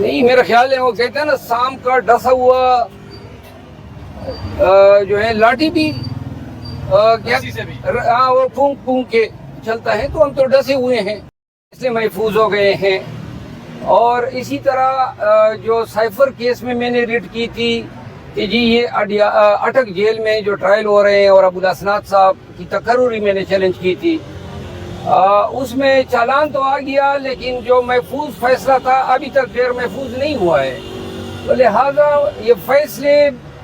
نہیں میرا خیال ہے وہ کہتے ہیں نا سام کا ڈسا ہوا جو ہے لاٹھی بھی ہاں وہ پھونک پھونک کے چلتا ہے، تو ہم تو ڈسے ہوئے ہیں اس لیے محفوظ ہو گئے ہیں۔ اور اسی طرح جو سائفر کیس میں نے ریٹ کی تھی کہ جی یہ اٹک جیل میں جو ٹرائل ہو رہے ہیں اور ابو الاسناد صاحب کی تقرری میں نے چیلنج کی تھی، اس میں چالان تو آ گیا لیکن جو محفوظ فیصلہ تھا ابھی تک غیر محفوظ نہیں ہوا ہے، تو لہٰذا یہ فیصلے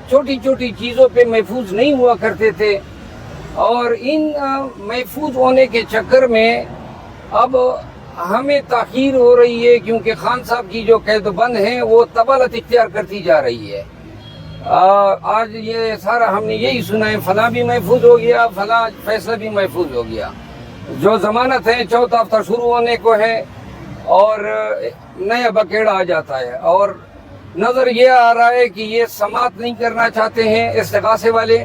چھوٹی چھوٹی چیزوں پہ محفوظ نہیں ہوا کرتے تھے، اور ان محفوظ ہونے کے چکر میں اب ہمیں تاخیر ہو رہی ہے، کیونکہ خان صاحب کی جو قید و بند ہیں وہ طوالت اختیار کرتی جا رہی ہے۔ آج یہ سارا ہم نے یہی سنا ہے، فلاں بھی محفوظ ہو گیا، فلاں فیصلہ بھی محفوظ ہو گیا، جو ضمانت ہے چوتھا ہفتہ شروع ہونے کو ہے اور نیا بکیڑا آ جاتا ہے، اور نظر یہ آ رہا ہے کہ یہ سماعت نہیں کرنا چاہتے ہیں استغاثے والے،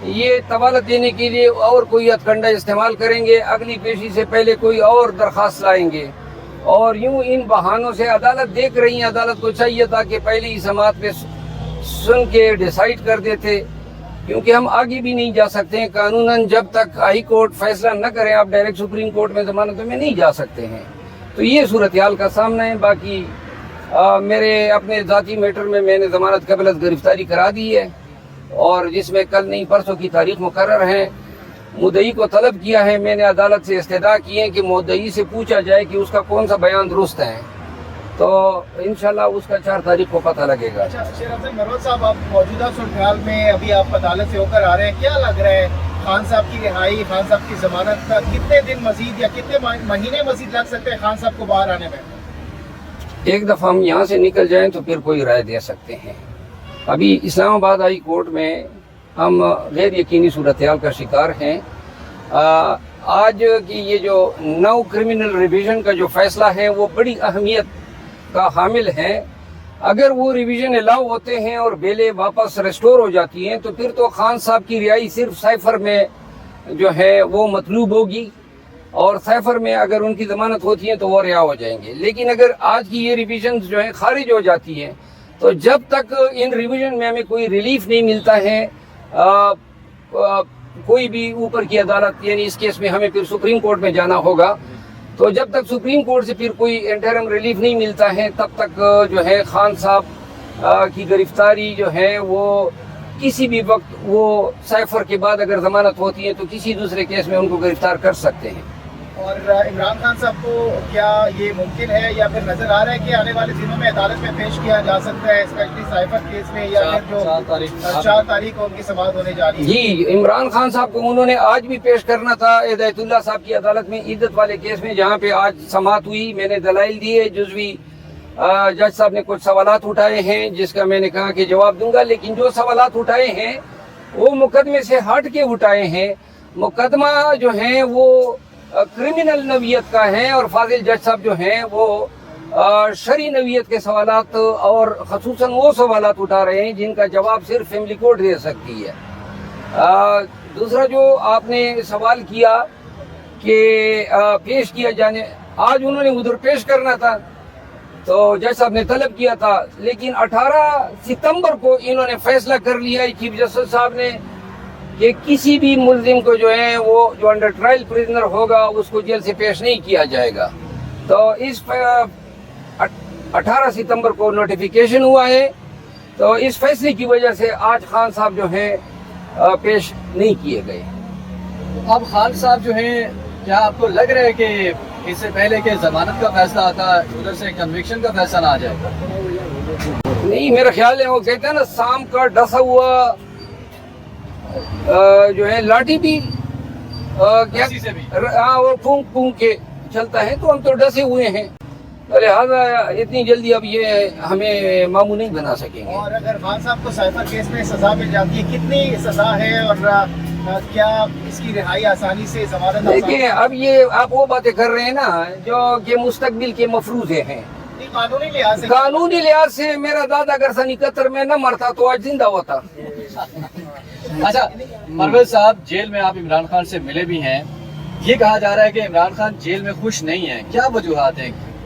یہ طوالت دینے کے لیے اور کوئی ہتھ کنڈا استعمال کریں گے، اگلی پیشی سے پہلے کوئی اور درخواست لائیں گے، اور یوں ان بہانوں سے عدالت دیکھ رہی ہے۔ عدالت کو چاہیے تھا کہ پہلے ہی سماعت پہ سن کے ڈیسائیڈ کر دیتے، کیونکہ ہم آگے بھی نہیں جا سکتے ہیں قانوناً، جب تک ہائی کورٹ فیصلہ نہ کریں آپ ڈائریکٹ سپریم کورٹ میں ضمانتوں میں نہیں جا سکتے ہیں۔ تو یہ صورتحال کا سامنا ہے۔ باقی میرے اپنے ذاتی میٹر میں نے ضمانت قبل از گرفتاری کرا دی ہے، اور جس میں کل نہیں پرسوں کی تاریخ مقرر ہے۔ مدعی کو طلب کیا ہے، میں نے عدالت سے استدعا کی ہے کہ مدعی سے پوچھا جائے کہ اس کا کون سا بیان درست ہے، تو انشاءاللہ اس کا 4 تاریخ کو پتہ لگے گا۔ اچھا شیر افضل مروت صاحب، آپ موجودہ صورتحال میں ابھی آپ عدالت سے ہو کر آ رہے ہیں، کیا لگ رہا ہے خان صاحب کی رہائی، خان صاحب کی ضمانت کا کتنے دن مزید یا کتنے مہینے مزید لگ سکتے ہیں خان صاحب کو باہر آنے میں؟ ایک دفعہ ہم یہاں سے نکل جائیں تو پھر کوئی رائے دے سکتے ہیں۔ ابھی اسلام آباد ہائی کورٹ میں ہم غیر یقینی صورتحال کا شکار ہیں۔ آج کی یہ جو نو کرمنل ریویژن کا جو فیصلہ ہے وہ بڑی اہمیت کا حامل ہے۔ اگر وہ ریویژن الاؤ ہوتے ہیں اور بیلیں واپس ریسٹور ہو جاتی ہیں تو پھر تو خان صاحب کی رہائی صرف سائفر میں جو ہے وہ مطلوب ہوگی، اور سائفر میں اگر ان کی ضمانت ہوتی ہے تو وہ رہا ہو جائیں گے۔ لیکن اگر آج کی یہ ریویژنز جو ہیں خارج ہو جاتی ہیں تو جب تک ان ریویژن میں ہمیں کوئی ریلیف نہیں ملتا ہے، کوئی بھی اوپر کی عدالت، یعنی اس کیس میں ہمیں پھر سپریم کورٹ میں جانا ہوگا، تو جب تک سپریم کورٹ سے پھر کوئی انٹرم ریلیف نہیں ملتا ہے تب تک جو ہے خان صاحب کی گرفتاری جو ہے وہ کسی بھی وقت، وہ سائفر کے بعد اگر ضمانت ہوتی ہے تو کسی دوسرے کیس میں ان کو گرفتار کر سکتے ہیں۔ اور عمران خان صاحب کو کیا یہ ممکن ہے یا پھر نظر آ رہا ہے کہ آنے والے دنوں میں عدالت میں پیش کیا جا سکتا ہے، اسپیشلی سائفر کیس میں، یا پھر جو 4 تاریخ کو ان کی سماعت ہونے جا رہی ہے؟ جی، عمران خان صاحب کو انہوں نے آج بھی پیش کرنا تھا ہدایت اللہ صاحب کی عدالت میں، عدت والے کیس میں، جہاں پہ آج سماعت ہوئی۔ میں نے دلائل دیے جزوی، جج صاحب نے کچھ سوالات اٹھائے ہیں جس کا میں نے کہا کہ جواب دوں گا، لیکن جو سوالات اٹھائے ہیں وہ مقدمے سے ہٹ کے اٹھائے ہیں۔ مقدمہ جو ہے وہ کرمنل نوعیت کا ہے، اور فاضل جج صاحب جو ہیں وہ شرعی نوعیت کے سوالات اور خصوصاً وہ سوالات اٹھا رہے ہیں جن کا جواب صرف فیملی کورٹ دے سکتی ہے۔ دوسرا جو آپ نے سوال کیا کہ پیش کیا جانے، آج انہوں نے ادھر پیش کرنا تھا تو جج صاحب نے طلب کیا تھا، لیکن 18 ستمبر کو انہوں نے فیصلہ کر لیا ہے چیف جسٹس صاحب نے کہ کسی بھی ملزم کو جو ہے وہ جو انڈر ٹرائل پریزنر ہوگا اس کو جیل سے پیش نہیں کیا جائے گا۔ تو اس 18 ستمبر کو نوٹیفیکیشن ہوا ہے، تو اس فیصلے کی وجہ سے آج خان صاحب جو ہیں پیش نہیں کیے گئے۔ اب خان صاحب جو ہیں، کیا آپ کو لگ رہا ہے کہ اس سے پہلے کہ ضمانت کا فیصلہ آتا ادھر سے کنوکشن کا فیصلہ نہ آ جائے؟ نہیں میرا خیال ہے وہ کہتے ہیں نا سام کا ڈسا ہوا جو ہے لاٹھی بھی ہاں وہ پھونک پھونک کے چلتا ہے، تو ہم تو ڈسے ہوئے ہیں، لہٰذا اتنی جلدی اب یہ ہمیں ماموں نہیں بنا سکیں گے۔ اور اگر خان صاحب کو سائفر کیس میں سزا مل جاتی ہے، کتنی سزا ہے اور کیا اس کی رہائی آسانی سے ضمانت؟ دیکھیں اب یہ آپ وہ باتیں کر رہے ہیں نا جو کہ مستقبل کے مفروضے ہیں۔ قانونی لحاظ سے میرا دادا اگر سن 71 میں نہ مرتا تو آج زندہ ہوتا۔ اچھا پرویز صاحب، جیل میں آپ عمران خان سے ملے بھی ہیں، یہ کہا جا رہا ہے کہ عمران خان جیل میں خوش نہیں ہے، کیا وجوہات ہیں؟